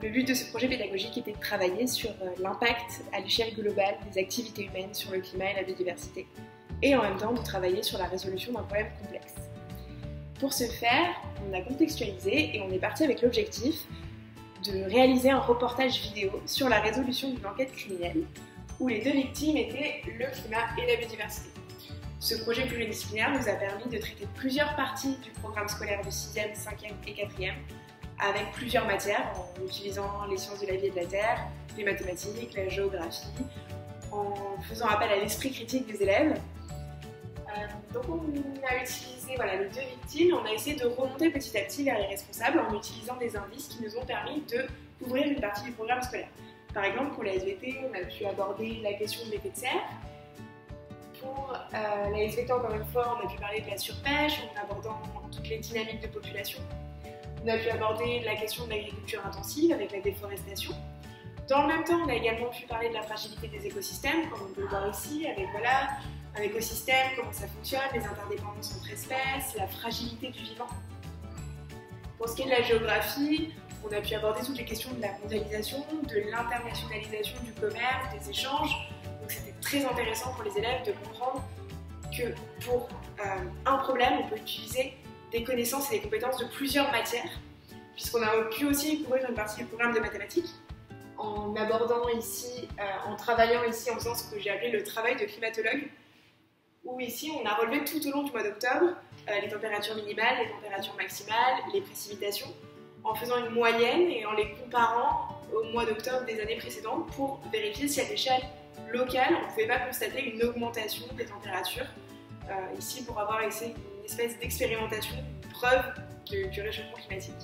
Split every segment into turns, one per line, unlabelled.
Le but de ce projet pédagogique était de travailler sur l'impact à l'échelle globale des activités humaines sur le climat et la biodiversité, et en même temps de travailler sur la résolution d'un problème complexe. Pour ce faire, on a contextualisé et on est parti avec l'objectif de réaliser un reportage vidéo sur la résolution d'une enquête criminelle où les deux victimes étaient le climat et la biodiversité. Ce projet pluridisciplinaire nous a permis de traiter plusieurs parties du programme scolaire de 6e, 5e et 4e avec plusieurs matières en utilisant les sciences de la vie et de la terre, les mathématiques, la géographie, en faisant appel à l'esprit critique des élèves. Donc on a utilisé les deux victimes, on a essayé de remonter petit à petit vers les responsables en utilisant des indices qui nous ont permis de couvrir une partie du programme scolaire. Par exemple, pour la SVT, on a pu aborder la question de l'effet de serre. Pour la SVT, encore une fois, on a pu parler de la surpêche en abordant toutes les dynamiques de population. On a pu aborder la question de l'agriculture intensive avec la déforestation. Dans le même temps, on a également pu parler de la fragilité des écosystèmes, comme on peut le voir ici, avec un écosystème, comment ça fonctionne, les interdépendances entre espèces, la fragilité du vivant. Pour ce qui est de la géographie, on a pu aborder toutes les questions de la mondialisation, de l'internationalisation du commerce, des échanges. Donc c'était très intéressant pour les élèves de comprendre que pour un problème, on peut utiliser des connaissances et des compétences de plusieurs matières, puisqu'on a pu aussi couvrir une partie du programme de mathématiques, en abordant ici, en travaillant ici en faisant ce que j'ai appelé le travail de climatologue, où ici on a relevé tout au long du mois d'octobre les températures minimales, les températures maximales, les précipitations, en faisant une moyenne et en les comparant au mois d'octobre des années précédentes pour vérifier si à l'échelle locale on ne pouvait pas constater une augmentation des températures, ici pour avoir essayé une espèce d'expérimentation, une preuve du réchauffement climatique.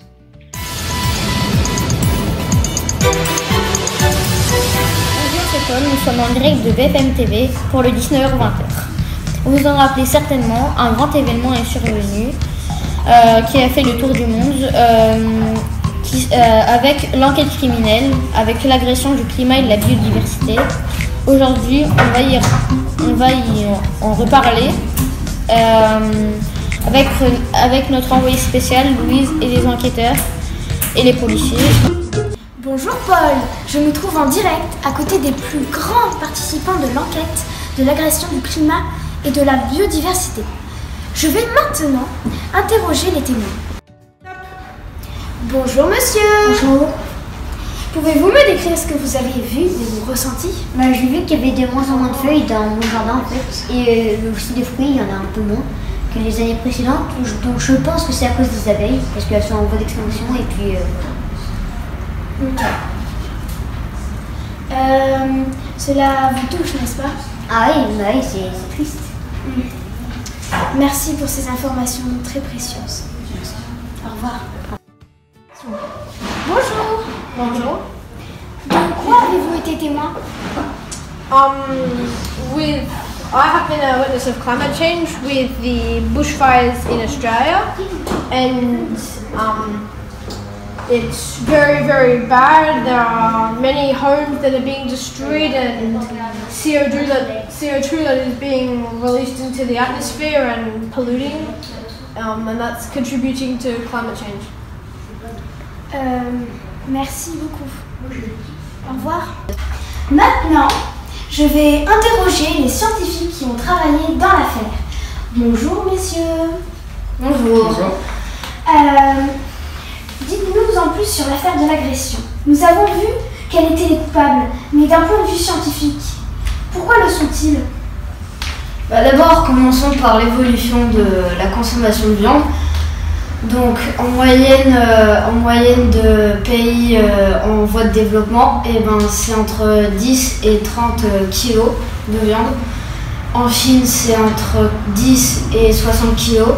Bonjour, c'est Paul, nous sommes en direct de BFM TV pour le 19h-20h. Vous vous en rappelez certainement, un grand événement est survenu qui a fait le tour du monde avec l'enquête criminelle, avec l'agression du climat et de la biodiversité. Aujourd'hui, on va y en reparler avec notre envoyé spécial, Louise, et les enquêteurs et les policiers.
Bonjour Paul, je me trouve en direct à côté des plus grands participants de l'enquête de l'agression du climat et de la biodiversité. Je vais maintenant interroger les témoins. Bonjour monsieur.
Bonjour.
Pouvez-vous me décrire ce que vous avez vu et vos ressentis?
J'ai vu qu'il y avait de moins en moins de feuilles dans mon jardin en fait, et aussi des fruits, il y en a un peu moins que les années précédentes. Donc je pense que c'est à cause des abeilles, parce qu'elles sont en voie d'extinction et puis
Ok. Cela vous touche, n'est-ce pas?
Ah oui, c'est triste.
Merci pour ces informations très précieuses. Au revoir. Bonjour.
Bonjour.
De quoi avez-vous été témoin?
I have been a witness of climate change with the bushfires in Australia, and it's very, very bad. There are many homes that are being destroyed, and CO2 that is being released into the atmosphere and polluting, and that's contributing to climate change.
Merci beaucoup. Au revoir. Maintenant, je vais interroger les scientifiques qui ont travaillé dans l'affaire. Bonjour messieurs.
Bonjour.
Dites-nous en plus sur l'affaire de l'agression. Nous avons vu quels étaient les coupables, mais d'un point de vue scientifique, pourquoi le sont-ils?
D'abord, commençons par l'évolution de la consommation de viande. Donc, en moyenne de pays en voie de développement, c'est entre 10 et 30 kilos de viande. En Chine, c'est entre 10 et 60 kilos.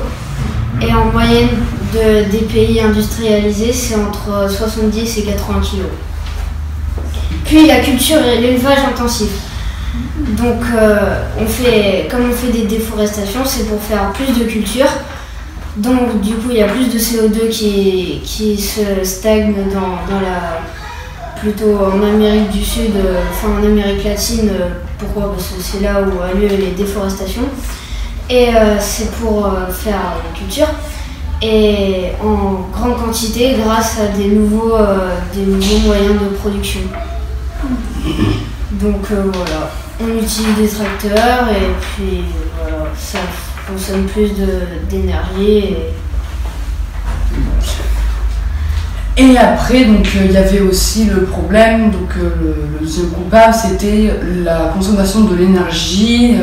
Et en moyenne des pays industrialisés, c'est entre 70 et 80 kilos. Puis la culture et l'élevage intensif. Donc, comme on fait des déforestations, c'est pour faire plus de culture. Donc du coup il y a plus de CO2 qui se stagne plutôt en Amérique du Sud, en Amérique latine. Pourquoi? Parce que c'est là où a lieu les déforestations. Et c'est pour faire culture. et en grande quantité grâce à des nouveaux moyens de production. Donc voilà, on utilise des tracteurs et puis voilà, ça consomme plus d'énergie.
Et après, donc il y avait aussi le problème, donc le deuxième coupable, c'était la consommation de l'énergie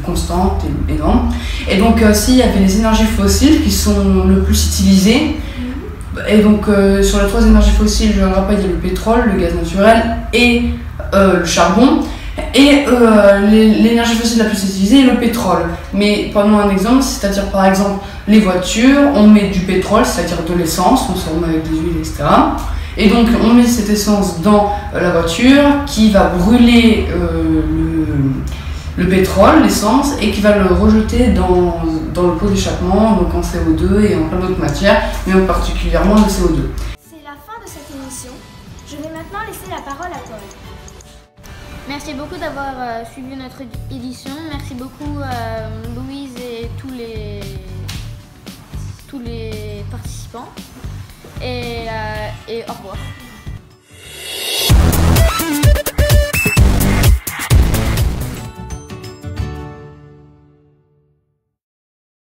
constante et énorme. Et donc s'il y avait les énergies fossiles qui sont le plus utilisées, et donc sur les trois énergies fossiles, je le rappelle, il y a le pétrole, le gaz naturel et le charbon. Et l'énergie fossile la plus utilisée est le pétrole. Mais prenons un exemple, c'est-à-dire par exemple les voitures, on met du pétrole, c'est-à-dire de l'essence, on se remet avec des huiles, etc. Et donc on met cette essence dans la voiture qui va brûler le pétrole, l'essence, et qui va le rejeter dans le pot d'échappement, donc en CO2 et en plein d'autres matières, mais particulièrement le CO2.
C'est la fin de cette émission. Je vais maintenant laisser la parole à Paul.
Merci beaucoup d'avoir suivi notre édition. Merci beaucoup Louise et tous les participants. Et au revoir.